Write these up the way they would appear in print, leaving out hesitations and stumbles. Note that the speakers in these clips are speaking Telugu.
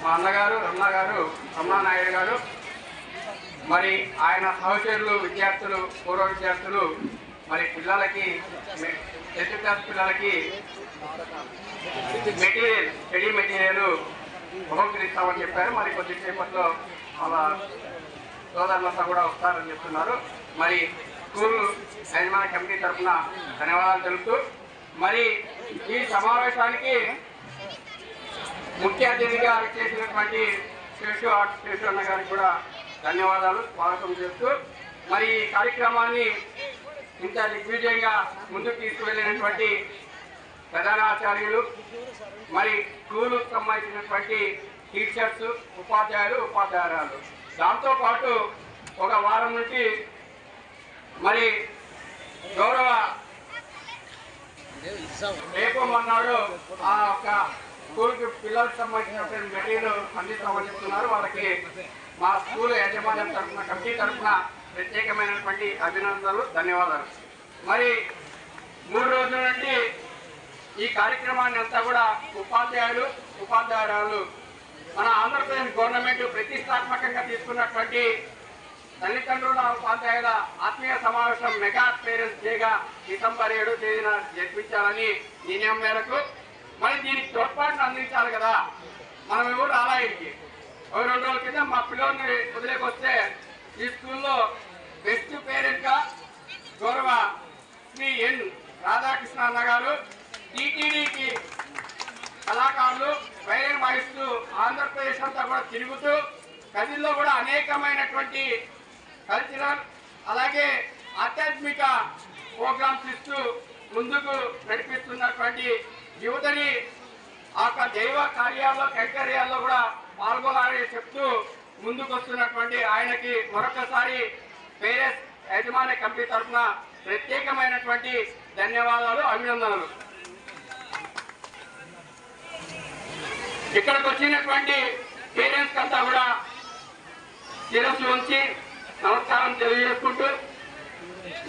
మా అన్నగారు రమణానాయుడు గారు, మరి ఆయన సహచరులు విద్యార్థులు, పూర్వ విద్యార్థులు మరి పిల్లలకి 10th క్లాస్ పిల్లలకి స్టడీ మెటీరియల్ బహుకరిస్తామని చెప్పారు. మరి కొద్దిసేపట్లో వాళ్ళ సోదరులంతా కూడా వస్తారని చెప్తున్నారు. మరి స్కూల్ యజమాన కమిటీ తరఫున ధన్యవాదాలు తెలుపుతూ మరి ఈ సమావేశానికి ముఖ్య అతిథిగా చేసినటువంటి శేషు అన్న గారికి కూడా ధన్యవాదాలు స్వాగతం చేస్తూ మరి ఈ కార్యక్రమాన్ని ఇంత దిగ్విజయంగా ముందుకు తీసుకువెళ్ళినటువంటి ప్రధానాచార్యులు, మరి స్కూలుకు సంబంధించినటువంటి టీచర్స్, ఉపాధ్యాయురాలు, దాంతోపాటు ఒక వారం నుంచి మరి గౌరవ రేపు అన్నాడు ఆ యొక్క స్కూల్కి పిల్లలకు సంబంధించినటువంటి మెటీరియల్ అందిస్తామని చెప్తున్నారు. వాళ్ళకి మా స్కూల్ యాజమాన్యం తరఫున, కమిటీ తరఫున ప్రత్యేకమైనటువంటి అభినందనలు, ధన్యవాదాలు. మరి 3 రోజుల నుండి ఈ కార్యక్రమాన్ని అంతా కూడా ఉపాధ్యాయురాలు మన ఆంధ్రప్రదేశ్ గవర్నమెంట్ ప్రతిష్టాత్మకంగా తీసుకున్నటువంటి తల్లిదండ్రుల ఉపాధ్యాయుల ఆత్మీయ సమావేశం మెగా పేరెంట్స్ డేగా డిసెంబర్ 7వ తేదీన జరిపించాలని నిర్ణయం మేరకు మరి దీనికి తోడ్పాటును అందించాలి కదా. మనం ఎవరు రాలాయికి 2 రోజుల కింద మా పిల్లల్ని వదిలేకొస్తే ఈ స్కూల్లో బెస్ట్ పేరెంట్గా గౌరవ శ్రీ ఎన్ రాధాకృష్ణ అన్న గారు, టీటీడీకి కళాకారులు వైరన్ వాయిస్తూ ఆంధ్రప్రదేశ్ అంతా కూడా తిరుగుతూ కదిల్లో కూడా అనేకమైనటువంటి కల్చరల్ అలాగే ఆధ్యాత్మిక ప్రోగ్రామ్స్ ఇస్తూ ముందుకు నడిపిస్తున్నటువంటి యువతని ఆ దైవ కార్యాల్లో కైంకర్యాల్లో కూడా పాల్గొనాలని చెప్తూ ముందుకు వస్తున్నటువంటి ఆయనకి మరొకసారి పేరెంట్స్ యజమాని కమిటీ తరఫున ప్రత్యేకమైనటువంటి ధన్యవాదాలు, అభినందనలు. ఇక్కడికి వచ్చినటువంటి పేరెంట్స్ అంతా కూడా శిరస్సు ఉంచి నమస్కారం తెలియజేసుకుంటూ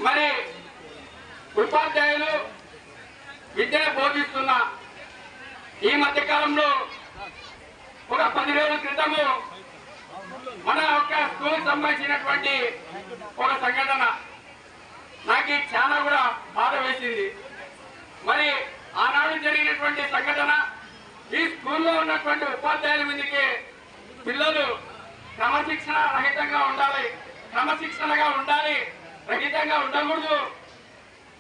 మరి ఉపాధ్యాయులు విద్యను బోధిస్తున్న ఈ మధ్యకాలంలో ఒక 10 రోజుల క్రితము మన యొక్క స్కూల్కి సంబంధించినటువంటి ఒక సంఘటన నాకు చాలా కూడా బాధ వేసింది. మరి ఆనాడు జరిగినటువంటి సంఘటన ఈ స్కూల్లో ఉన్నటువంటి ఉపాధ్యాయుల మీదకి పిల్లలు క్రమశిక్షణ రహితంగా ఉండాలి, క్రమశిక్షణగా ఉండాలి, రహితంగా ఉండకూడదు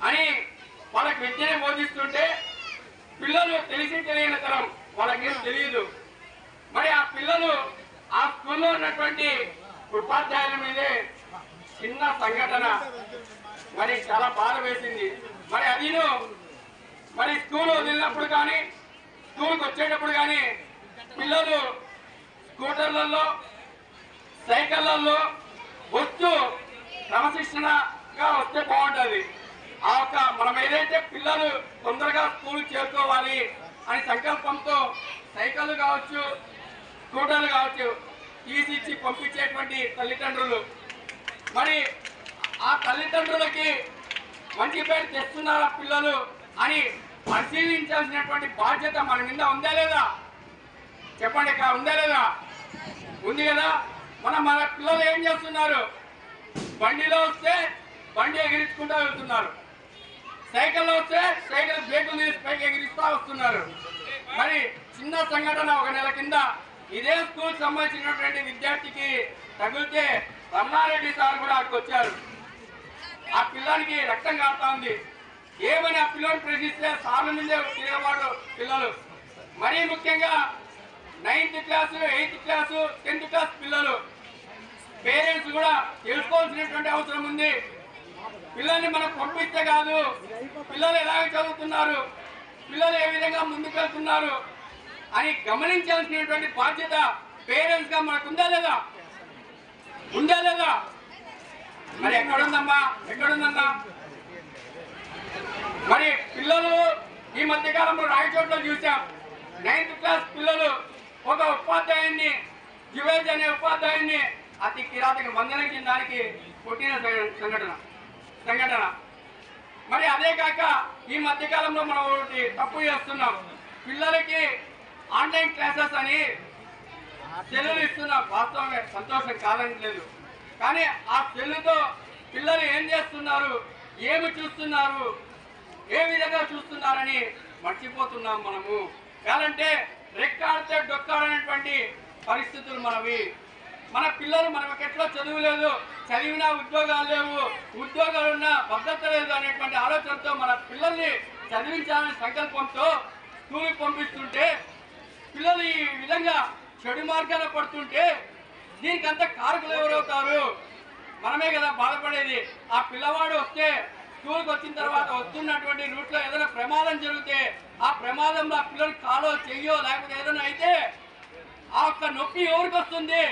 అని వాళ్ళకి విద్యను బోధిస్తుంటే పిల్లలు తెలియని తరం, వాళ్ళకేం తెలియదు. మరి ఆ పిల్లలు ఆ స్కూల్లో ఉన్నటువంటి ఉపాధ్యాయుల మీదే చిన్న సంఘటన మరి చాలా బాధ వేసింది. మరి అదిను మరి స్కూల్ వదిలినప్పుడు కానీ స్కూల్కి వచ్చేటప్పుడు కానీ పిల్లలు స్కూటర్లలో సైకిళ్లలో వస్తూ క్రమశిక్షణగా వస్తే బాగుంటుంది. ఆ యొక్క మనం ఏదైతే పిల్లలు తొందరగా స్కూల్ చేరుకోవాలి అని సంకల్పంతో సైకిళ్ళు కావచ్చు, స్కూటర్లు కావచ్చు తీసిచ్చి పంపించేటువంటి తల్లిదండ్రులు, మరి ఆ తల్లిదండ్రులకి మంచి పేరు తెస్తున్నారా పిల్లలు అని పరిశీలించాల్సినటువంటి బాధ్యత మన మీద ఉందా లేదా? చెప్పండి, ఉందా లేదా? ఉంది కదా. మన పిల్లలు ఏం చేస్తున్నారు? బండిలో వస్తే బండి ఎగిరించుకుంటూ వెళ్తున్నారు, సైకిల్లో వస్తే సైకిల్ బ్రేకులు తీసి పైకి ఎగిరిస్తూ వస్తున్నారు. మరి చిన్న సంఘటన ఒక నెల కింద ఇదే స్కూల్ సంబంధించినటువంటి విద్యార్థికి తగిలితే రమణారెడ్డి సార్ కూడా అక్కడికి వచ్చారు. ఆ పిల్లానికి రక్తం కారుతా ఉంది. ఏమని ఆ పిల్లలు ప్రశ్నిస్తే సార్ల మీదే తిరగబాటు పిల్లలు. మరీ ముఖ్యంగా 9th class, 8th class, 10th class పిల్లలు పేరెంట్స్ కూడా తెలుసుకోవాల్సినటువంటి అవసరం ఉంది. పిల్లల్ని మనం పంపిస్తే కాదు, పిల్లలు ఎలాగ చదువుతున్నారు, పిల్లలు ఏ విధంగా ముందుకు వెళ్తున్నారు అని గమనించాల్సినటువంటి బాధ్యత పేరెంట్స్ గా మనకు ఉందా లేదా? ఉందా లేదా? మరి ఎక్కడుందమ్మా? మరి పిల్లలు ఈ మధ్యకాలంలో రాయచోట్లో చూసాం. 9th క్లాస్ పిల్లలు ఒక ఉపాధ్యాయుని, యువేజ్ అనే ఉపాధ్యాయుని అతి కిరాతక బంధనం దానికి పుట్టిన సంఘటన. మరి అదే కాక ఈ మధ్యకాలంలో మనం ఒకటి తప్పు చేస్తున్నాం. పిల్లలకి ఆన్లైన్ క్లాసెస్ అని సెల్లులు ఇస్తున్నాం, వాస్తవంగా సంతోషం కాదని లేదు. కానీ ఆ సెల్లుతో పిల్లలు ఏం చేస్తున్నారు, ఏమి చూస్తున్నారు, ఏ విధంగా చూస్తున్నారని మర్చిపోతున్నాం మనము. కాదంటే రెక్కాడితే డొక్కాడనేటువంటి పరిస్థితులు మనవి. మన పిల్లలు మనకి ఎట్లా చదువు లేదు, చదివినా ఉద్యోగాలు లేవు, ఉద్యోగాలున్నా భద్రత లేదు అనేటువంటి ఆలోచనతో మన పిల్లల్ని చదివించాలనే సంకల్పంతో స్కూల్కి పంపిస్తుంటే పిల్లలు ఈ విధంగా చెడు మార్గాన పడుతుంటే దీనికంతా కారకులు ఎవరవుతారు? మనమే కదా బాధపడేది. ఆ పిల్లవాడు వస్తే స్కూల్కి వచ్చిన తర్వాత వస్తున్నటువంటి రూట్లో ఏదైనా ప్రమాదం జరిగితే ఆ ప్రమాదంలో ఆ పిల్లలు కాలో చెయ్యో లేకపోతే ఏదైనా అయితే ఆ ఒక్క నొప్పి ఎవరికి వస్తుంది?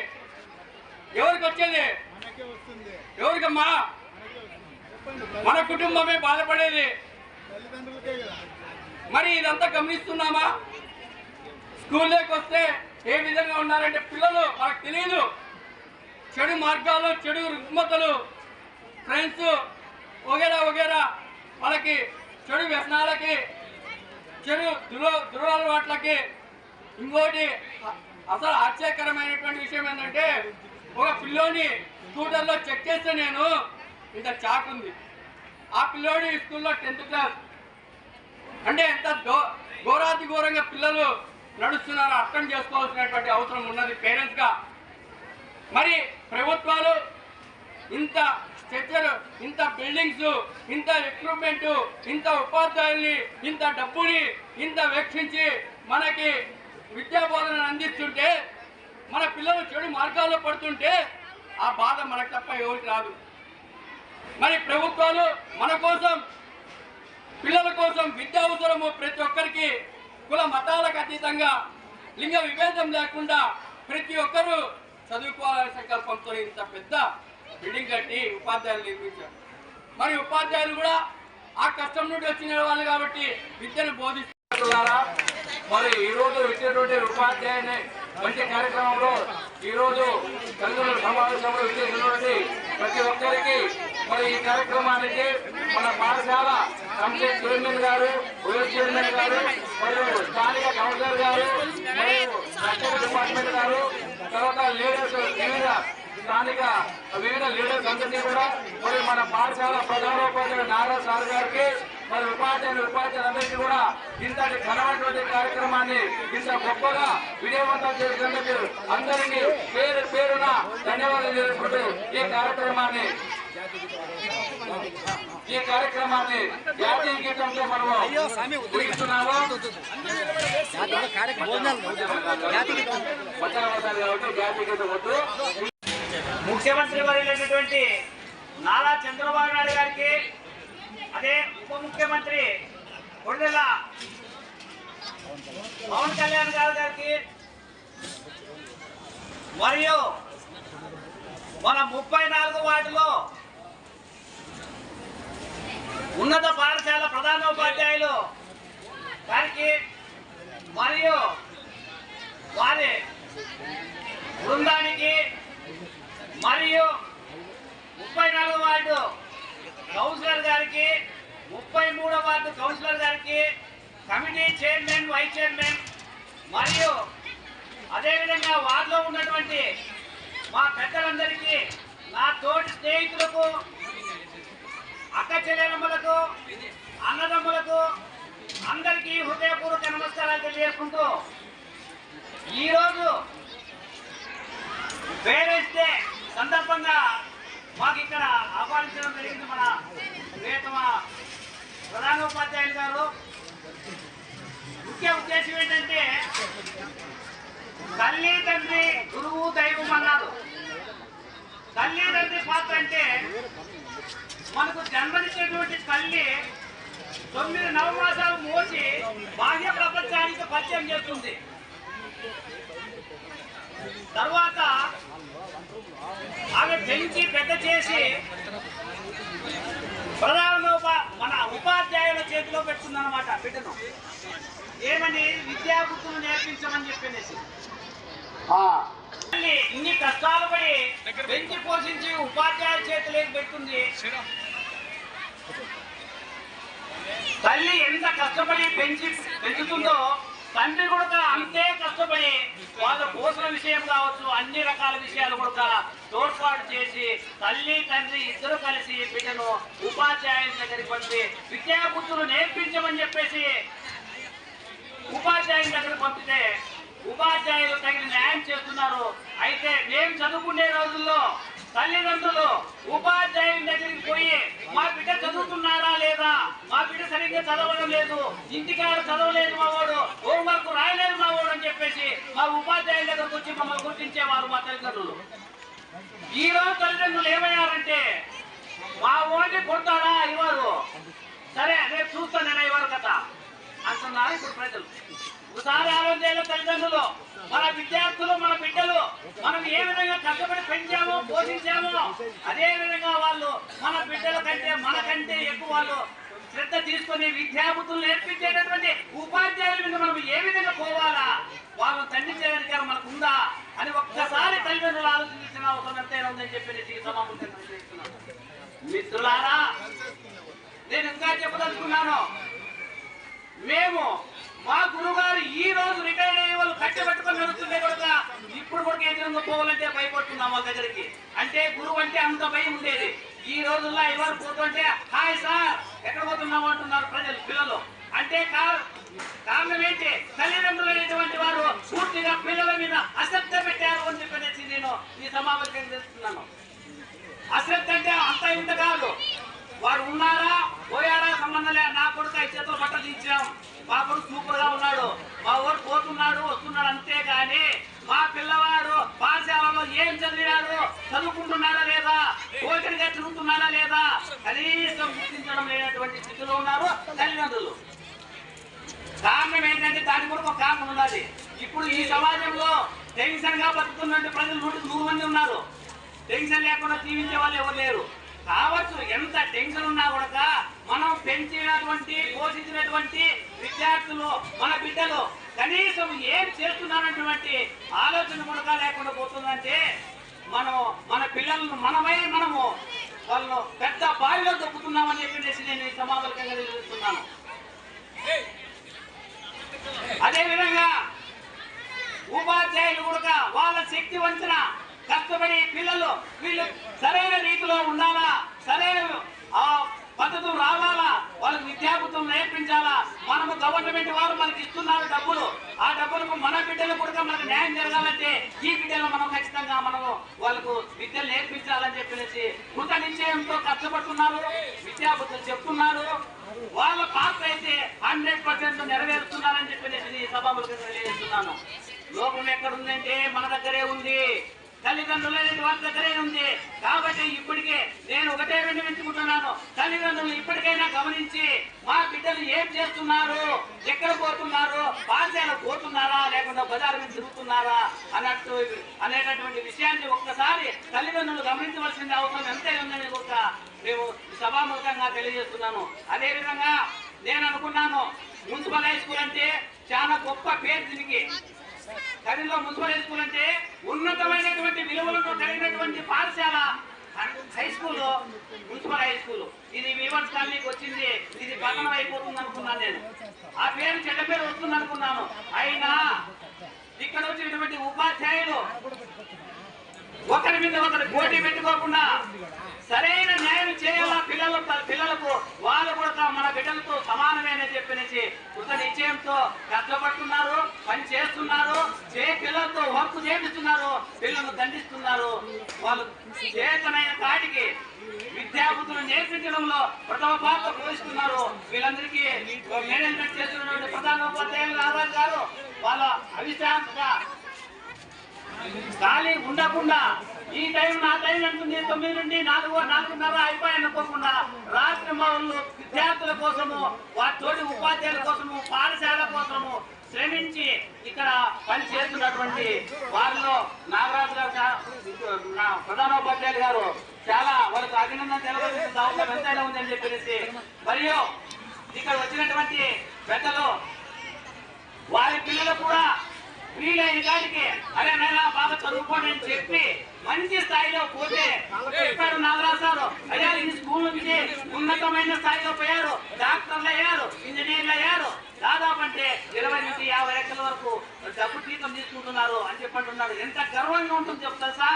ఎవరికి వచ్చేది? ఎవరికమ్మా? మన కుటుంబమే బాధపడేది. మరి ఇదంతా గమనిస్తున్నామా? స్కూల్లోకి వస్తే ఏ విధంగా ఉన్నారంటే పిల్లలు వాళ్ళకి తెలియదు. చెడు మార్గాలు, చెడు రుగ్మతలు, ఫ్రెండ్స్ వగేరా వగేరా, వాళ్ళకి చెడు వ్యసనాలకి, చెడు దురలవాట్లకి. ఇంకోటి అసలు ఆశ్చర్యకరమైనటువంటి విషయం ఏంటంటే ఒక పిల్లోని స్కూటర్లో చెక్ చేస్తే నేను ఇంత చాక్ ఉంది. ఆ పిల్లోని స్కూల్లో 10th క్లాస్ అంటే ఎంత ఘోరాతి ఘోరంగా పిల్లలు నడుస్తున్నారో అర్థం చేసుకోవాల్సినటువంటి అవసరం ఉన్నది పేరెంట్స్గా. మరి ప్రభుత్వాలు ఇంత స్ట్రక్చర్, ఇంత బిల్డింగ్స్, ఇంత ఎక్విప్మెంట్, ఇంత ఉపాధ్యాయుల్ని, ఇంత డబ్బుని ఇంత వెచ్చించి మనకి విద్యా బోధనను అందిస్తుంటే మన పిల్లలు చెడు మార్గాల్లో పడుతుంటే ఆ బాధ మనకు తప్ప ఎవరికి రాదు. మరి ప్రభుత్వాలు మన కోసం, పిల్లల కోసం విద్య అవసరము, ప్రతి ఒక్కరికి కుల మతాలకు అతీతంగా లింగ విభేదం లేకుండా ప్రతి ఒక్కరూ చదువుకోవాలనే సంకల్పంతో ఇంత పెద్ద బిల్డింగ్ కట్టి ఉపాధ్యాయులు నిర్మించారు. మరి ఉపాధ్యాయులు కూడా ఆ కష్టం నుండి వచ్చిన వాళ్ళు కాబట్టి విద్యను బోధిస్తున్నారా? మరి ఈరోజు ఇచ్చినటువంటి ఉపాధ్యాయుని మంచి కార్యక్రమంలో ఈరోజు తల్లిదండ్రుల సమావేశంలో విచ్చేసినటువంటి ప్రతి ఒక్కరికి మరి ఈ కార్యక్రమానికి మన పాఠశాల కమిటీ చైర్మన్ గారు, వైస్ చైర్మన్ గారు, మరియు స్థానిక కౌన్సిలర్ గారు, మరియు రక్షణ డిపార్ట్మెంట్ గారు, తర్వాత లీడర్స్, స్థానిక వివిధ లీడర్స్ అందరినీ కూడా మరి మన పాఠశాల ప్రధానోపాధ్యాయుడు నారా సార్ గారికి, మరి ఉపాధ్యాయులందరికీ కూడా ఇంతటి ఘనమైనటువంటి కార్యక్రమాన్ని ఇంత గొప్పగా విజయవంతం చేసినందుకు అందరికీ పేరు పేరున ధన్యవాదాలు తెలుపుకుంటూ ఈ కార్యక్రమాన్ని జాతీయ గీతంతో మనము ముగిస్తున్నాము. జాతీయ గీతం వద్దు. ముఖ్యమంత్రి వర్యులైనటువంటి నారా చంద్రబాబు నాయుడు గారికి, అదే ఉప ముఖ్యమంత్రి కొణిదెల పవన్ కళ్యాణ్ గారికి, మరియు మన 34 వార్డులో ఉన్నత పాఠశాల ప్రధానోపాధ్యాయులు గారికి మరియు వారి బృందానికి, మరియు 34 వార్డు కౌన్సిలర్ గారికి, 33వ వార్డు కౌన్సిలర్ గారికి, కమిటీ చైర్మన్, వైస్ చైర్మన్, మరియు అదేవిధంగా వార్డులో ఉన్నటువంటి మా పెద్దలందరికీ, నా తోటి స్నేహితులకు, అక్క చెల్లెమ్మలకు, అన్నదమ్ములకు అందరికీ హృదయపూర్వక నమస్కారాలు తెలియజేసుకుంటూ ఈరోజు పేరెంట్స్ డే సందర్భంగా మాకు ఇక్కడ ఆహ్వానించడం జరిగింది మన ప్రియతమ ప్రధానోపాధ్యాయులు గారు. ముఖ్య ఉద్దేశం ఏంటంటే తల్లి తండ్రి గురువు దైవం అన్నారు. తల్లి తండ్రి పాత్ర అంటే మనకు జన్మనిచ్చేటువంటి తల్లి 9 నవమాసాలు మోసి బాహ్య ప్రపంచానికి పరిచయం చేస్తుంది. తర్వాత ఆమె పెంచి పెద్ద చేసి మన ఉపాధ్యాయుల చేతిలో పెడుతుందన్నమాట బిడ్డను. ఏమని? విద్యా బుద్ధులు నేర్పించమని చెప్పేసి ఇన్ని కష్టాలు పడి పెంచి పోషించి ఉపాధ్యాయుల చేతిలోకి పెడుతుంది. తల్లి ఎంత కష్టపడి పెంచుతుందో తండ్రి కూడా అంతే కష్టపడి వాళ్ళ కోసం బస్సుల విషయం కావచ్చు, అన్ని రకాల విషయాలు కూడా తోడ్పాటు చేసి తల్లి తండ్రి ఇద్దరు కలిసి బిడ్డను ఉపాధ్యాయుల దగ్గరికి పంపి విద్యాబుద్ధులు నేర్పించమని చెప్పేసి ఉపాధ్యాయుల దగ్గరికి పంపితే ఉపాధ్యాయులు తగిన న్యాయం చేస్తున్నారు. అయితే మేము చదువుకునే రోజుల్లో తల్లిదండ్రులు ఉపాధ్యాయుల దగ్గరికి పోయి మా బిడ్డ చదువుతున్నారా లేదా, మా బిడ్డ సరిగ్గా చదవడం లేదు, ఇంటికాడ చదవలేదు మా వాడు, హోంవర్క్ రాయలేదు మా వాడు అని చెప్పేసి మా ఉపాధ్యాయుల దగ్గరకు వచ్చి మమ్మల్ని గుర్తించేవారు మా తల్లిదండ్రులు. ఈ రోజు తల్లిదండ్రులు ఏమయ్యారంటే మా ఓడి కొడతాడా ఇవ్వరు, సరే రేపు చూస్తాను నేను ఇవ్వరు కథ అంటున్నారు ఇప్పుడు ప్రజలు. ఒకసారి ఆలోచన తల్లిదండ్రులు, మన విద్యార్థులు మన బిడ్డలు మనం ఏ విధంగా కష్టపడి పెంచామో పోషించామో అదే విధంగా వాళ్ళు మన బిడ్డల కంటే మనకంటే ఎక్కువ వాళ్ళు శ్రద్ధ తీసుకొని విద్యాబుద్ధులు నేర్పించేటటువంటి ఉపాధ్యాయుల మీద మనం ఏ విధంగా పోవాలా, వాళ్ళని తండ్రించే అధికారం మనకు ఉందా అని ఒక్కసారి తల్లిదండ్రులు ఆలోచించిన అవసరం ఎంతైనా ఉందని చెప్పి సమావేశంగా చేస్తున్నాను. మిత్రులారా, నేను ఇంకా చెప్పదలుచుకున్నాను, మేము మా గురుగారు ఈ రోజు రిటైర్ అయ్యే వాళ్ళు కట్టబెట్టుకొని నడుస్తుంటే కూడా ఇప్పుడు కూడా ఎదురుగా పోవాలంటే భయపడుతున్నాం వాళ్ళ దగ్గరికి. అంటే గురువు అంటే అంత భయం ఉండేది. ఈ రోజుల్లో ఎవరు పోతుంటే హాయ్ సార్ ఎక్కడ పోతున్నాము అంటున్నారు ప్రజలు పిల్లలు. అంటే కారణం ఏంటి, తల్లిదండ్రులు అనేటువంటి వారు పూర్తిగా పిల్లల మీద అశ్రద్ధ పెట్టారు అని చెప్పేసి నేను ఈ సమావేశం చేస్తున్నాను. అశ్రద్ధ అంటే అంత ఇంత కాదు, వాడు ఉన్నారా పోయారా సంబంధం లేదు. నా కొడుకు 5 చేతులు బట్ట తీర్చాం, మా కొడుకు సూపర్ గా ఉన్నాడు, మా ఊరు పోతున్నాడు వస్తున్నాడు, అంతేగాని మా పిల్లవాడు పాఠశాలలో ఏం చదివినాడు, చదువుకుంటున్నాడా లేదా, కోచరిగా తిరుగుతున్నాడా లేదా కనీసం గుర్తించడం లేనటువంటి స్థితిలో ఉన్నారు తల్లిదండ్రులు. కారణం ఏంటంటే దాని కూడా ఒక కారణం ఉన్నది. ఇప్పుడు ఈ సమాజంలో టెన్షన్ గా బతుకుతున్న ప్రజలు 100 మంది ఉన్నారు. టెన్షన్ లేకుండా జీవించే వాళ్ళు ఎవరు లేరు. కావచ్చు, ఎంత టెన్షన్ ఉన్నా కూడా మనం పెంచినటువంటి పోషించినటువంటి విద్యార్థులు మన బిడ్డలు కనీసం ఏం చేస్తున్నారన్నటువంటి ఆలోచన కూడా లేకుండా పోతుందంటే మనం మన పిల్లలను మనము వాళ్ళను పెద్ద బావిలో దొక్కుతున్నామని చెప్పేసి నేను ఈ సమావేశంగా తెలుస్తున్నాను. అదేవిధంగా ఉపాధ్యాయులు కూడా వాళ్ళ శక్తి వంచన కష్టపడి పిల్లలు వీళ్ళు సరైన రీతిలో ఉండాలా, సరైన పద్ధతులు రావాలా, వాళ్ళకి విద్యాబుద్ధులు నేర్పించాలా. మనము గవర్నమెంట్ వారు మనకి ఇస్తున్నారు డబ్బులు, ఆ డబ్బులకు మన బిడ్డలు కూడా మనకు న్యాయం జరగాలంటే ఈ బిడ్డలు మనం ఖచ్చితంగా మనము వాళ్ళకు విద్యలు నేర్పించాలని చెప్పేసి కృత నిశ్చయంతో కష్టపడుతున్నారు, విద్యాబుద్ధులు చెప్తున్నారు. వాళ్ళ పాత్ర అయితే 100% నెరవేరుస్తున్నారని చెప్పేసి సభలో తెలియజేస్తున్నాను. లోపం ఎక్కడుందంటే మన దగ్గరే ఉంది, తల్లిదండ్రులు అనేది వాళ్ళ దగ్గరే ఉంది. కాబట్టి ఇప్పటికే నేను ఒకటే విన్నవించుకుంటున్నాను, తల్లిదండ్రులు ఇప్పటికైనా గమనించి మా బిడ్డలు ఏం చేస్తున్నారు, ఎక్కడ పోతున్నారు, పాఠశాల పోతున్నారా లేకుండా బజారు మీద తిరుగుతున్నారా అనేటటువంటి విషయాన్ని ఒక్కసారి తల్లిదండ్రులు గమనించవలసిన అవసరం ఎంతైనా ఉందని ఒక మేము సభాముఖంగా తెలియజేస్తున్నాను. అదేవిధంగా నేను అనుకున్నాను, మున్సిపల్ హై స్కూల్ అంటే చాలా గొప్ప పేరు దీనికి. కదిలో మున్సిపల్ హై స్కూల్ అంటే ఉన్నతమైనటువంటి విలువలతో కలిగినటువంటి పాఠశాల high school, municipal high school. ఇది వీవర్స్ కాలనీకి వచ్చింది, ఇది పతనం అయిపోతుంది అనుకున్నాను నేను. ఆ పేరు చెడ్డ పేరు వస్తుంది అనుకున్నాను. అయినా ఇక్కడ వచ్చినటువంటి ఉపాధ్యాయులు ఒకరి మీద ఒకరు పోటీ పెట్టుకోకుండా సరైన న్యాయం చేయాలా పిల్లలకు వాళ్ళు కూడా మన బిడ్డలతో సమానమేనని చెప్పేసి కృత నిశ్చయంతో కష్టపడుతున్నారు, పని చేస్తున్నారు, పిల్లలతో వర్క్ చేపిస్తున్నారు, పిల్లలను దండిస్తున్నారు. వాళ్ళు చేతనైన కాటికి విద్యాబుద్ధులు నేర్పించడంలో ప్రథమ పాత్ర పోషిస్తున్నారు. వీళ్ళందరికీ మేనేజ్మెంట్ చేస్తున్నటువంటి ప్రధానోపాధ్యాయులు నారాయణ గారు వాళ్ళ అవిశ్రాంతిగా ఖాళీ ఉండకుండా ఈ టైం నా టైం అంటుంది 9 నుండి 4:30 అయిపోయి అనుకోకుండా రాత్రి వాళ్ళు విద్యార్థుల కోసము, వారి తోటి ఉపాధ్యాయుల కోసము, పాఠశాల కోసము శ్రమించి ఇక్కడ పని చేస్తున్నటువంటి వారిలో నాగరాజు గారు ప్రధానోపాధ్యాయులు గారు చాలా వాళ్ళకు అభినందన తెలపాల్సిన అవసరం ఎంతైనా ఉందని చెప్పేసి, మరియు ఇక్కడ వచ్చినటువంటి పెద్దలు వారి పిల్లలు కూడా వీలైన కాడికి అరే నైనా బాగా చదువుకోండి అని చెప్పి మంచి స్థాయిలో పోతే చెప్పారు నాగరాజు గారు, అయ్యా ఈ స్కూల్ నుంచి ఉన్నతమైన స్థాయిలో పోయారు, డాక్టర్లు అయ్యారు, ఇంజనీర్లు అయ్యారు, దాదాపు అంటే 20 నుంచి 50 లక్షల వరకు డబ్బు జీతం తీసుకుంటున్నారు అని చెప్పంటున్నారు. ఎంత గర్వంగా ఉంటుంది చెప్తా.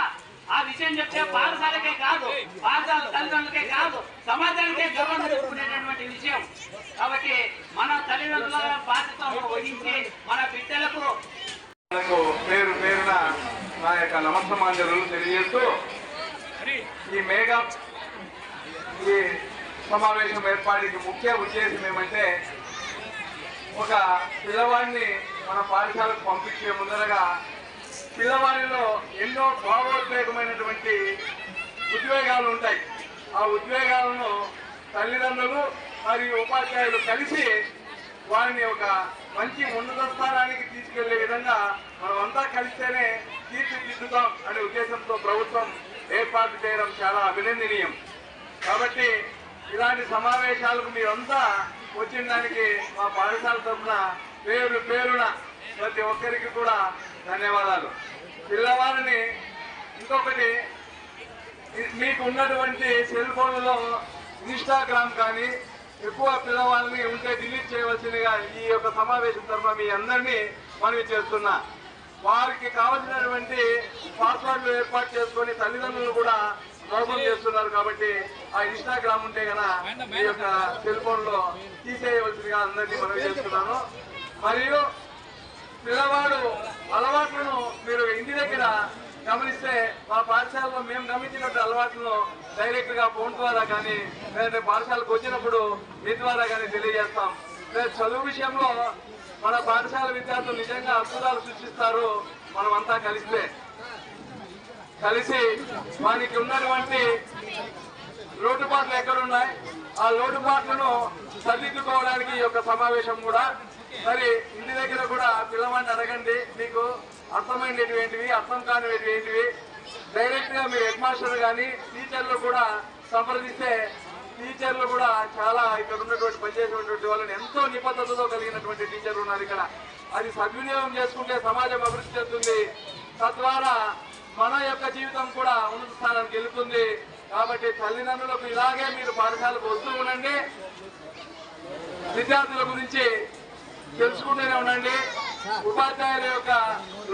ఆ విషయం చెప్తే పాఠశాలకే కాదు, పాఠశాల తల్లిదండ్రులకే కాదు, సమాజానికే గర్వం తెచ్చుకునేటటువంటి విషయం. కాబట్టి మన తల్లిదండ్రుల బాధ్యతను వహించి మన బిడ్డలకు పేరు పేరున నా యొక్క నమస్సమాంజలు తెలియజేస్తూ ఈ సమావేశం ఏర్పాటుకి ముఖ్య ఉద్దేశం ఏమంటే, ఒక పిల్లవాడిని మన పాఠశాలకు పంపించే ముందరగా పిల్లవాడిలో ఎన్నో భావోద్వేగమైనటువంటి ఉద్వేగాలు ఉంటాయి. ఆ ఉద్వేగాలను తల్లిదండ్రులు మరియు ఉపాధ్యాయులు కలిసి వారిని ఒక మంచి ఉన్నత స్థానానికి తీసుకెళ్లే విధంగా మనమంతా కలిస్తేనే తీర్చిదిద్దుతాం అనే ఉద్దేశంతో ప్రభుత్వం ఏర్పాటు చేయడం చాలా అభినందనీయం. కాబట్టి ఇలాంటి సమావేశాలకు మీరంతా వచ్చిన దానికి మా పాఠశాల తరఫున పేరు పేరున ప్రతి ఒక్కరికి కూడా ధన్యవాదాలు. పిల్లవారిని ఇంకొకటి, మీకు ఉన్నటువంటి సెల్ ఫోన్లలో ఇన్స్టాగ్రామ్ కానీ ఎక్కువ పిల్లవాళ్ళని ఉంటే డిలీట్ చేయవలసిందిగా ఈ యొక్క సమావేశం తరఫున మీ అందరినీ మనవి చేస్తున్నా. వారికి కావలసినటువంటి పాస్వర్డ్లు ఏర్పాటు చేసుకొని తల్లిదండ్రులు కూడా మోసం చేస్తున్నారు. కాబట్టి ఆ ఇన్స్టాగ్రామ్ ఉంటే కనుక మీ యొక్క సెల్ ఫోన్ లో తీసేయవలసిందిగా అందరినీ మనవి చేస్తున్నాను. మరియు పిల్లవాడు అలవాట్లను మీరు ఇంటి దగ్గర గమనిస్తే, మా పాఠశాలలో మేము గమనించినట్టు అలవాట్లను డైరెక్ట్ గా ఫోన్ ద్వారా కానీ లేదంటే పాఠశాలకు వచ్చినప్పుడు మీ ద్వారా కానీ తెలియజేస్తాం. చదువు విషయంలో మన పాఠశాల విద్యార్థులు నిజంగా అద్భుతాలు సృష్టిస్తారు. మనమంతా కలిసి వానికి ఉన్నటువంటి లోటుపాట్లు ఎక్కడున్నాయి, ఆ లోటుపాట్లను సరిదిద్దుకోవడానికి ఈ యొక్క సమావేశం కూడా. మరి ఇంటి దగ్గర కూడా పిల్లవాడిని అడగండి, మీకు అర్థమైనటువంటివి అర్థం కానిటువంటివి డైరెక్ట్ గా మీరు హెడ్ మాస్టర్ కానీ టీచర్లు కూడా సంప్రదిస్తే, టీచర్లు కూడా చాలా ఇక్కడ ఉన్నటువంటి పనిచేసేటువంటి వాళ్ళని ఎంతో నిబద్ధతతో కలిగినటువంటి టీచర్లు ఉన్నారు ఇక్కడ. అది సద్వినియోగం చేసుకుంటే సమాజం అభివృద్ధి చెందుతుంది. తద్వారా మన యొక్క జీవితం కూడా ఉన్నత స్థానానికి వెళుతుంది. కాబట్టి తల్లిదండ్రులకు ఇలాగే మీరు పాఠశాలకు వస్తూ ఉండండి, విద్యార్థుల గురించి తెలుసుకుంటూనే ఉండండి. ఉపాధ్యాయుల యొక్క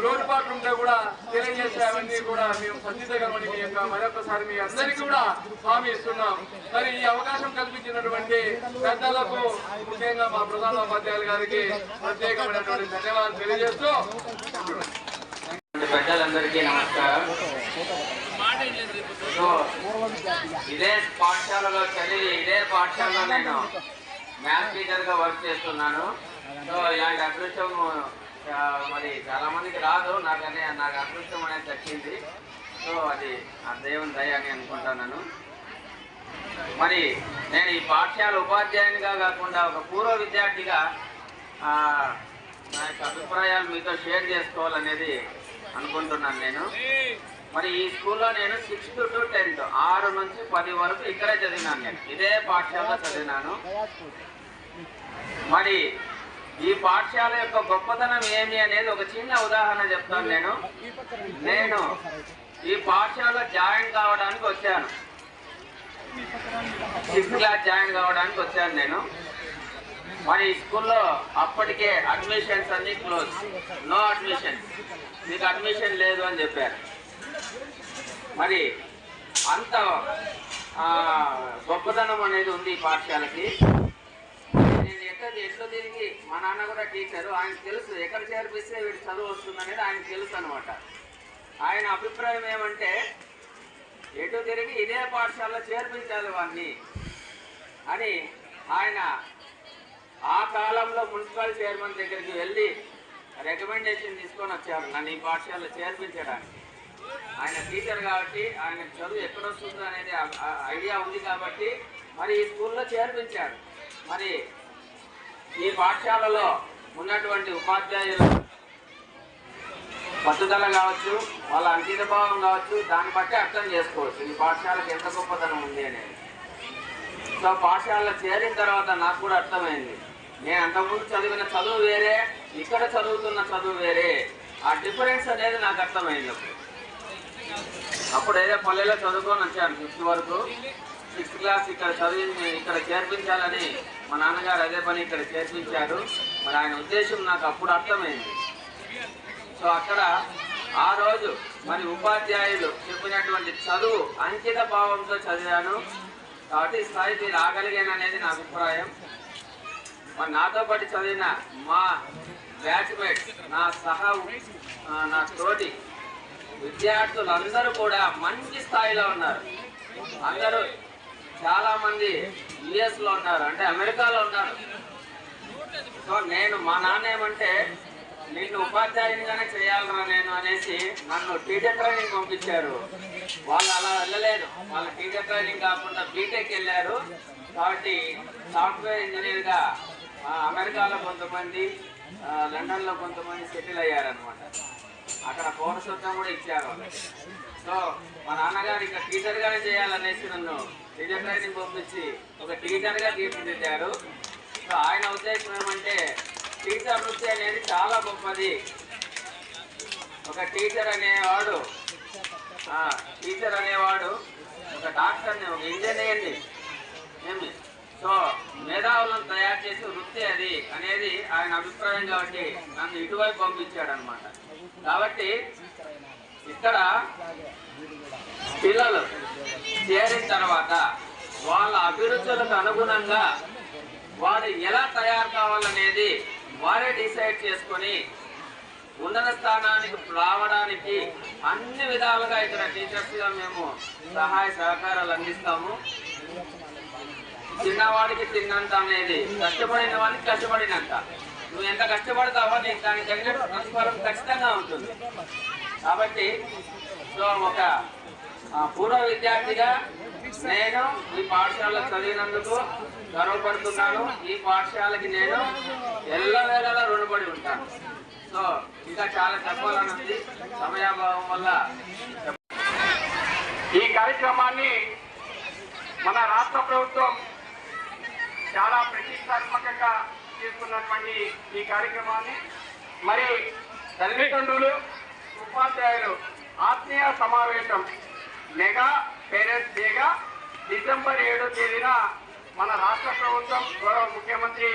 లోటుపాట్లు ఉంటే కూడా తెలియజేసే అవన్నీ కూడా మేము సరిదిద్దగలమని మీ యొక్క మరొకసారి మీ అందరికీ కూడా హామీ ఇస్తున్నాం. మరి ఈ అవకాశం కల్పించినటువంటి పెద్దలకు, ముఖ్యంగా మా ప్రధానోపాధ్యాయులు గారికి ప్రత్యేకమైనటువంటి ధన్యవాదాలు తెలియజేస్తూ, పెద్దలందరికీ నమస్కారం. ఇదే పాఠశాలలో చదివి ఇదే పాఠశాలలో నేను మ్యాథ్స్ టీచర్ గా వర్క్ చేస్తున్నాను. సో ఇలాంటి అదృష్టం మరి చాలా మందికి రాదు, నాకు అదృష్టం అనేది దక్కింది. సో అది ఆ దేవుని దయ అని అనుకుంటున్నాను. మరి నేను ఈ పాఠశాల ఉపాధ్యాయునిగా కాకుండా ఒక పూర్వ విద్యార్థిగా నా యొక్క అభిప్రాయాలు మీతో షేర్ చేసుకోవాలనేది అనుకుంటున్నాను. నేను మరి ఈ స్కూల్లో నేను 6th to 10th 6 నుంచి 10 వరకు ఇక్కడే చదివినాను. నేను ఇదే పాఠశాలలో చదివినాను. మరి ఈ పాఠశాల యొక్క గొప్పతనం ఏమి అనేది ఒక చిన్న ఉదాహరణ చెప్తాను. నేను ఈ పాఠశాలలో జాయిన్ కావడానికి వచ్చాను, 6th క్లాస్ జాయిన్ కావడానికి వచ్చాను నేను. మరి ఈ స్కూల్లో అప్పటికే అడ్మిషన్స్ అన్ని క్లోజ్, నో అడ్మిషన్స్, మీకు అడ్మిషన్ లేదు అని చెప్పారు. మరి అంత గొప్పతనం అనేది ఉంది ఈ పాఠశాలకి. నేను ఎట్లా తిరిగి, మా నాన్న కూడా టీచరు, ఆయనకు తెలుసు ఎక్కడ చేర్పిస్తే వీడు చదువు వస్తుంది అనేది ఆయనకు తెలుసు అనమాట. ఆయన అభిప్రాయం ఏమంటే, ఎటు తిరిగి ఇదే పాఠశాలలో చేర్పించాలి వాడిని అని ఆయన ఆ కాలంలో మున్సిపల్ చైర్మన్ దగ్గరికి వెళ్ళి రికమెండేషన్ తీసుకొని వచ్చారు నన్ను ఈ పాఠశాలలో చేర్పించడానికి. ఆయన టీచర్ కాబట్టి ఆయన చదువు ఎక్కడొస్తుందో అనేది ఐడియా ఉంది కాబట్టి మరి ఈ స్కూల్లో చేర్పించారు. మరి ఈ పాఠశాలలో ఉన్నటువంటి ఉపాధ్యాయులు పట్టుదల కావచ్చు, వాళ్ళ అంకిత భావం కావచ్చు, దాన్ని బట్టి అర్థం చేసుకోవచ్చు ఈ పాఠశాలకు ఎంత గొప్పతనం ఉంది అనేది. సో పాఠశాలలో చేరిన తర్వాత నాకు కూడా అర్థమైంది, నేను అంతకుముందు చదివిన చదువు వేరే, ఇక్కడ చదువుతున్న చదువు వేరే, ఆ డిఫరెన్స్ అనేది నాకు అర్థమైంది. అప్పుడు ఏదో పల్లెలో చదువుకొని వచ్చాను 5th వరకు. 6th క్లాస్ ఇక్కడ ఇక్కడ చేర్పించాలని మా నాన్నగారు అదే పని ఇక్కడ చేర్పించారు. మరి ఆయన ఉద్దేశం నాకు అప్పుడు అర్థమైంది. సో అక్కడ ఆ రోజు మరి ఉపాధ్యాయులు చెప్పినటువంటి చదువు అంకిత భావంతో చదివాను కాబట్టి స్థాయికి రాగలిగాననేది నా అభిప్రాయం. మరి నాతో పాటు చదివిన మా బ్యాచ్మేట్స్, నా తోటి విద్యార్థులందరూ కూడా మంచి స్థాయిలో ఉన్నారు. అందరూ చాలా మంది యుఎస్లో ఉన్నారు, అంటే అమెరికాలో ఉన్నారు. సో మా నాన్న ఏమంటే నిన్ను ఉపాధ్యాయునిగానే చేయాలరా నేను అనేసి నన్ను టీచర్ ట్రైనింగ్ పంపించారు. వాళ్ళు అలా వెళ్ళలేదు, వాళ్ళ టీచర్ ట్రైనింగ్ కాకుండా బీటెక్ వెళ్ళారు. కాబట్టి సాఫ్ట్వేర్ ఇంజనీర్గా అమెరికాలో కొంతమంది, లండన్లో కొంతమంది సెటిల్ అయ్యారనమాట. అక్కడ పౌరసత్వం కూడా ఇచ్చారు వాళ్ళకి. సో మా నాన్నగారు ఇక్కడ టీచర్గానే చేయాలనేసి నన్ను టీచర్ ట్రైనింగ్ పంపించి ఒక టీచర్గా తీర్చిదిద్దారు. సో ఆయన ఉద్దేశం ఏమంటే టీచర్ వృత్తి అనేది చాలా గొప్పది. ఒక టీచర్ అనేవాడు ఒక డాక్టర్ని, ఒక ఇంజనీర్ని సో మేధావులను తయారు చేసే వృత్తి అది అనేది ఆయన అభిప్రాయం. కాబట్టి నన్ను ఇటువైపు పంపించాడు అనమాట. కాబట్టి ఇక్కడ పిల్లలు చేరిన తర్వాత వాళ్ళ అభిరుచులకు అనుగుణంగా వారు ఎలా తయారు కావాలనేది వారే డిసైడ్ చేసుకొని ఉన్నత స్థానానికి రావడానికి అన్ని విధాలుగా ఇక్కడ టీచర్స్గా మేము సహాయ సహకారాలు అందిస్తాము. చిన్నవాడికి తిన్నంత అనేది, కష్టపడిన వాడికి కష్టపడినంత. నువ్వు ఎంత కష్టపడతావో నీకు దానికి తగినట్టు ప్రతిఫలం ఖచ్చితంగా ఉంటుంది. కాబట్టి సో ఒక పూర్వ విద్యార్థిగా నేను ఈ పాఠశాలలో చదివినందుకు గర్వపడుతున్నాను. ఈ పాఠశాలకి నేను ఎల్లవేళలా రుణపడి ఉంటాను. సో ఇంకా చాలా చెప్పాలని ఉంది, సమయాభావం వల్ల. ఈ కార్యక్రమాన్ని మన రాష్ట్ర ప్రభుత్వం చాలా ప్రతిష్టాత్మకంగా తీసుకున్నటువంటి ఈ కార్యక్రమాన్ని మరి తల్లిదండ్రులు, ఉపాధ్యాయులు ఆత్మీయ సమావేశం మెగా పేరెంట్స్ డేగా డిసెంబర్ 7వ తేదీన మన రాష్ట్ర ప్రభుత్వం గౌరవ ముఖ్యమంత్రి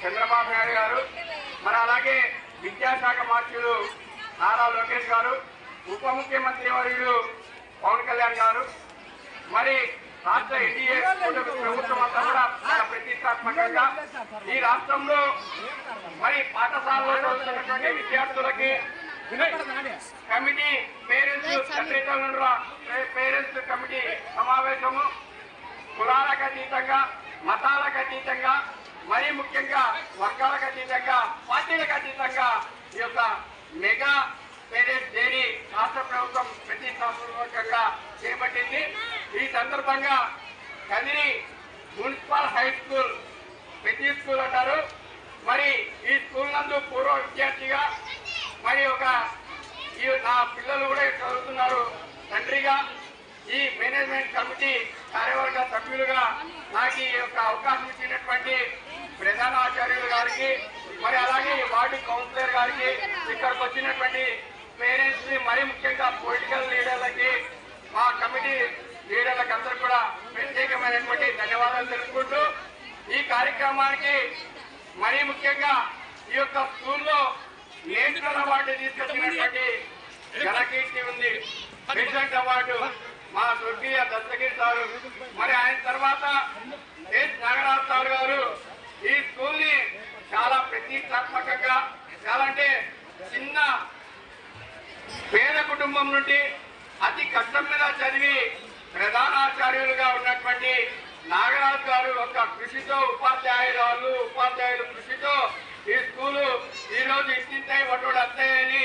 చంద్రబాబు నాయుడు గారు, మరి అలాగే విద్యాశాఖ మంత్రులు నారా లోకేష్ గారు, ఉప ముఖ్యమంత్రి వర్యులు పవన్ కళ్యాణ్ గారు, మరి రాష్ట్ర ఎన్డీఏ ప్రభుత్వం అంతా కూడా చాలా ప్రతిష్టాత్మకంగా ఈ రాష్ట్రంలో మరి పాఠశాలలో చదువుతున్నటువంటి విద్యార్థులకి కమిటీ పేరెంట్స్ కమిటీ సమావేశము కులాలకు అతీతంగా, మతాలకు అతీతంగా, మరీ ముఖ్యంగా వర్గాలకు అతీతంగా, పార్టీలకు అతీతంగా ఈ యొక్క మెగా పేరెంట్స్ డేని రాష్ట్ర ప్రభుత్వం ప్రతిష్టాత్మకంగా చేపట్టింది. ఈ సందర్భంగా కదిరి మున్సిపల్ హై స్కూల్, ప్రతి స్కూల్ అంటారు, మరి ఈ స్కూల్ నందు పూర్వ విద్యార్థిగా మరి నా పిల్లలు కూడా చదువుతున్నారు. తండ్రిగా ఈ మేనేజ్మెంట్ కమిటీ కార్యవర్గ సభ్యులుగా నాకు ఈ యొక్క అవకాశం ఇచ్చినటువంటి ప్రధాన ఆచార్యులు గారికి, మరి అలాగే వార్డు కౌన్సిలర్ గారికి, ఇక్కడికి వచ్చినటువంటి పేరెంట్స్ ని, మరీ ముఖ్యంగా పొలిటికల్ లీడర్లకి, మా కమిటీ లీడర్లకు అందరూ కూడా ప్రత్యేకమైనటువంటి ధన్యవాదాలు తెలుపుకుంటూ ఈ కార్యక్రమానికి మరీ ముఖ్యంగా ఈ యొక్క స్కూల్లో నేషనల్ అవార్డు తీసుకొచ్చినటువంటి ఘనకీర్తి ఉంది. ప్రెసిడెంట్ అవార్డు మా స్వర్గీయ దత్తగిరి సారు, మరి ఆయన తర్వాత ఎస్ నాగరాజు సార్ గారు ఈ స్కూల్ ని చాలా ప్రతిష్టాత్మకంగా, చాలా అంటే చిన్న పేద కుటుంబం నుండి అతి కష్టం మీద చదివి ప్రధానాచార్యులుగా ఉన్నటువంటి నాగరాజు గారు ఒక కృషితో, ఉపాధ్యాయులు కృషితో ఈ స్కూలు ఈరోజు ఇంటింటాయి వడ్డోడు వస్తాయని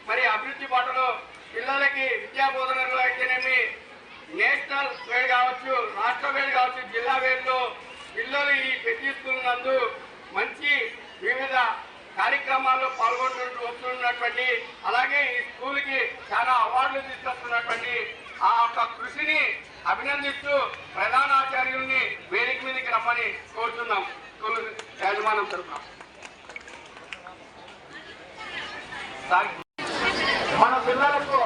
మరి అభివృద్ధి బాటలో పిల్లలకి విద్యా బోధనలో అయితేనేమి, నేషనల్ వేడ్ కావచ్చు, రాష్ట్ర వేడ్ కావచ్చు, జిల్లా వేడ్లో పిల్లలు ఈ ప్రతి స్కూల్ నందు మంచి వివిధ కార్యక్రమాల్లో వస్తున్నటువంటి, అలాగే ఈ స్కూల్కి చాలా అవార్డులు తీసుకొస్తున్నటువంటి ఆ యొక్క కృషిని అభినందిస్తూ ప్రధానాచార్యుల్ని వేదిక మీదకి రమ్మని కోరుతున్నాం. స్కూల్ యాజమాన్యం తరఫున మన పిల్లలకు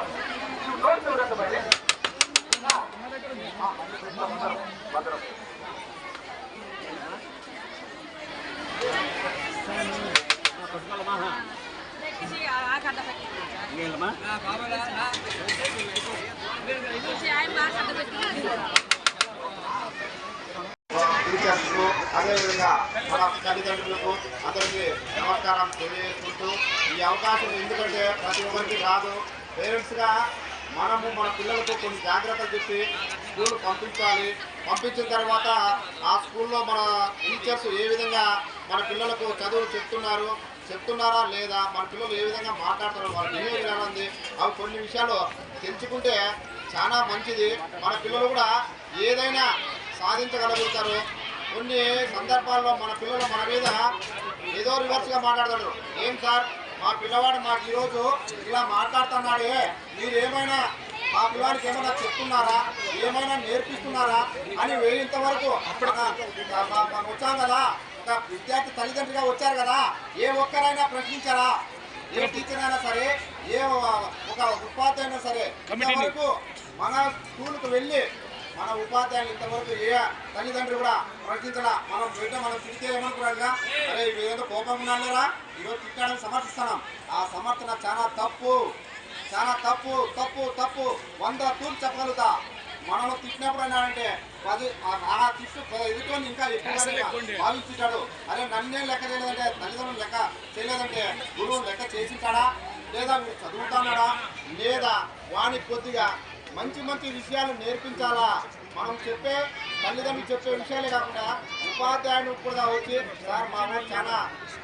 టీచర్స్కు అదేవిధంగా మన తల్లిదండ్రులకు అందరికీ నమస్కారం తెలియజేసుకుంటూ ఈ అవకాశం ఎందుకంటే ప్రతి ఒక్కరికి రాదు. పేరెంట్స్గా మనము మన పిల్లలకు కొన్ని జాగ్రత్తలు చెప్పి స్కూల్ పంపించాలి. పంపించిన తర్వాత ఆ స్కూల్లో మన టీచర్స్ ఏ విధంగా మన పిల్లలకు చదువులు చెప్తున్నారా లేదా, మన పిల్లలు ఏ విధంగా మాట్లాడుతున్నారు, వాళ్ళ బిహేవియర్ ఎలా ఉంది, అవి కొన్ని విషయాలు తెలుసుకుంటే చాలా మంచిది. మన పిల్లలు కూడా ఏదైనా సాధించగలుగుతారు. కొన్ని సందర్భాల్లో మన పిల్లలు మన మీద ఏదో రివర్స్గా మాట్లాడతాడు. ఏం సార్ మా పిల్లవాడు మాకు ఈరోజు ఇలా మాట్లాడుతున్నాడే, మీరు ఏమైనా మా పిల్లవాడికి ఏమైనా చెప్తున్నారా, ఏమైనా నేర్పిస్తున్నారా అని ఇంతవరకు వచ్చాం కదా, ఒక విద్యార్థి తల్లిదండ్రులుగా వచ్చారు కదా, ఏ ఒక్కరైనా ప్రశ్నించారా? ఏ టీచర్ అయినా సరే, ఏ ఒక ఉపాధ్యాయుడు అయినా సరే ఇంతవరకు మన స్కూల్కి వెళ్ళి మన ఉపాధ్యాయులు ఇంతవరకు ఏ తల్లిదండ్రులు కూడా ప్రశ్నించాలా? మనం బిడ్డ మనం తిరిగితే ఏమనుకున్నాడుగా, అరే ఏదో కోపం ఉన్నారా ఈరోజు తిట్టడానికి సమర్థిస్తున్నాం. ఆ సమర్థన చాలా తప్పు, చాలా తప్పు తప్పు తప్పు. 100 తూర్పు చెప్పగలుగుతా. మనం తిట్టినప్పుడు అంటే 10 ఆ తిట్టు ఎదుటి ఇంకా ఎక్కువగా భావించుంటాడు. అరే నన్నే లెక్క చేయలేదంటే, తల్లిదండ్రులు లెక్క చేయలేదంటే గురువు లెక్క చేసింటాడా, లేదా మీరు చదువుతున్నాడా, లేదా వానికి కొద్దిగా మంచి మంచి విషయాలు నేర్పించాలా? మనం చెప్పే తల్లిదండ్రులు చెప్పే విషయాలే కాకుండా ఉపాధ్యాయుడు కూడా వచ్చి, సార్ మా ఊరు చాలా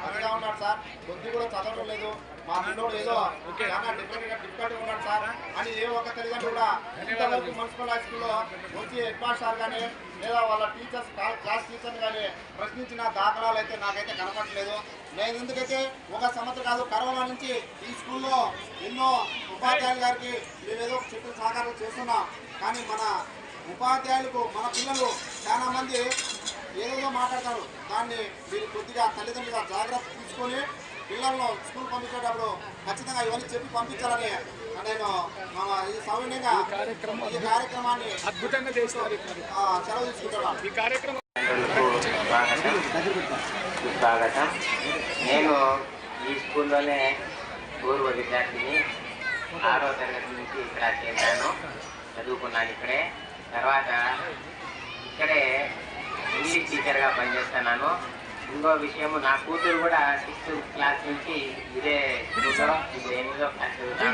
అదిగా ఉన్నాడు సార్, కొద్ది కూడా చదవడం లేదు, మా పిల్లోడు ఏదో చాలా డిఫికల్ట్గా ఉన్నాడు సార్ అని ఏ ఒక్క తల్లిదండ్రులు కూడా ఇంతవరకు మున్సిపల్ హై స్కూల్లో వచ్చి హెడ్ మాస్టర్ సార్ కానీ లేదా వాళ్ళ టీచర్స్ క్లాస్ టీచర్ని కానీ ప్రశ్నించిన దాఖలాలు అయితే నాకైతే కనపడలేదు. నేను ఎందుకైతే ఒక సంవత్సరం కాదు, కరోనా నుంచి ఈ స్కూల్లో ఎన్నో ఉపాధ్యాయుల గారికి మేమేదో చెప్పిన సహకారాలు చేస్తున్నాం. కానీ మన ఉపాధ్యాయులకు మన పిల్లలు చాలా మంది ఏదేదో మాట్లాడతారు. దాన్ని మీరు కొద్దిగా తల్లిదండ్రులుగా జాగ్రత్త తీసుకొని పిల్లలను స్కూల్ పంపించేటప్పుడు ఖచ్చితంగా ఇవన్నీ చెప్పి పంపించాలని నేను ఈ సౌజన్యంగా ఈ కార్యక్రమాన్ని అద్భుతంగా సెలవు తీసుకుంటున్నాను. స్వాగతం. నేను ఈ స్కూల్లోనే పూర్వ విద్యార్థిని. 6వ తరగతి నుంచి ఇక్కడ చేశాను, చదువుకున్నాను ఇక్కడే. తర్వాత ఇక్కడే ఇంగ్లీష్ టీచర్గా పనిచేస్తున్నాను. ఇంకో విషయము, నా కూతురు కూడా 6th క్లాస్ నుంచి ఇదే స్కూల్లో, ఇది 8వ క్లాస్ చదువుతాను.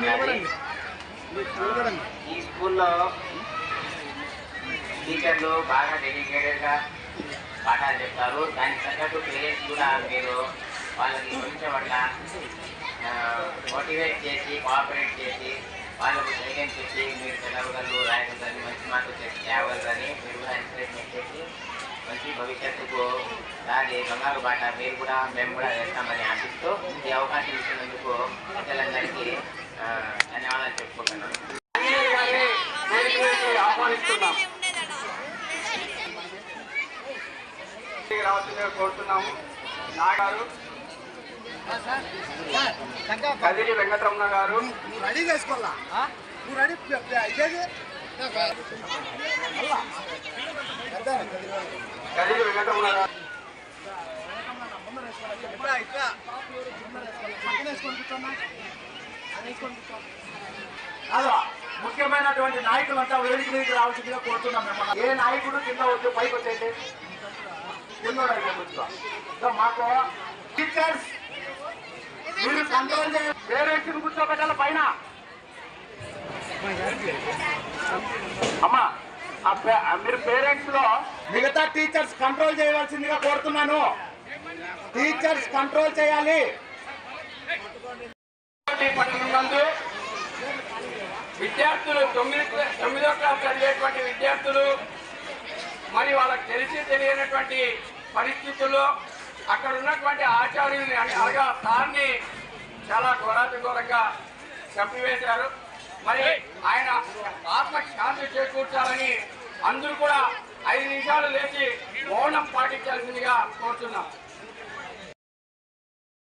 ఈ స్కూల్లో టీచర్లు బాగా డెడికేటెడ్గా పాఠాలు చెప్తారు. దానికి తగ్గట్టు ప్లేయర్స్ కూడా మీరు వాళ్ళకి కొంచెం అట్లా మోటివేట్ చేసి, కోఆపరేట్ చేసి, వాళ్ళకు ధైర్యం చేసి మీరు చదవగలరు, రాయగలరని, మంచి మార్కులు చేసి తేవగలరని మీరు కూడా ఎంకరేజ్మెంట్ చేసి మంచి భవిష్యత్తుకు దాని బంగారు బాట మేము కూడా వేస్తామని ఆశిస్తూ ఈ అవకాశం ఇచ్చినందుకు ప్రజలందరికీ ధన్యవాదాలు చెప్పుకుంటున్నాను. ఆహ్వానిస్తున్నాం, రావాల్సిందిగా కోరుతున్నాము. నాగారు కదిరి వెంకటరమణ గారు, రెడీ చేసుకోవాలా, రెడీ కదిరి వెంకటరమణ గారు, ముఖ్యమైనటువంటి నాయకులంతా వేదిక మీదకి రావాల్సిందిగా కోరుతున్నాం. మిమ్మల్ని ఏ నాయకుడు కింద వచ్చి పైకి వచ్చేయండి, కింద మాకు టీచర్స్ మీరు కంట్రోల్ చేయ, పేరెంట్స్ కూర్చోబెట్టాలి పైన. అమ్మా మీరు పేరెంట్స్ లో మిగతా టీచర్స్ కంట్రోల్ చేయవలసిందిగా కోరుతున్నాను. టీచర్స్ కంట్రోల్ చేయాలి. విద్యార్థులు 9వ క్లాస్ చదివేటువంటి విద్యార్థులు మరి వాళ్ళకి తెలియనటువంటి పరిస్థితుల్లో అక్కడ ఉన్నటువంటి ఆచార్యుని అనగా సార్ని చాలా ఘోరాతిఘోరంగా చంపివేశారు. మరి ఆయన ఆత్మకి శాంతి చేకూర్చాలని అందరూ కూడా 5 నిమిషాలు లేచి మౌనం పాటించాల్సిందిగా కోరుతున్నాం.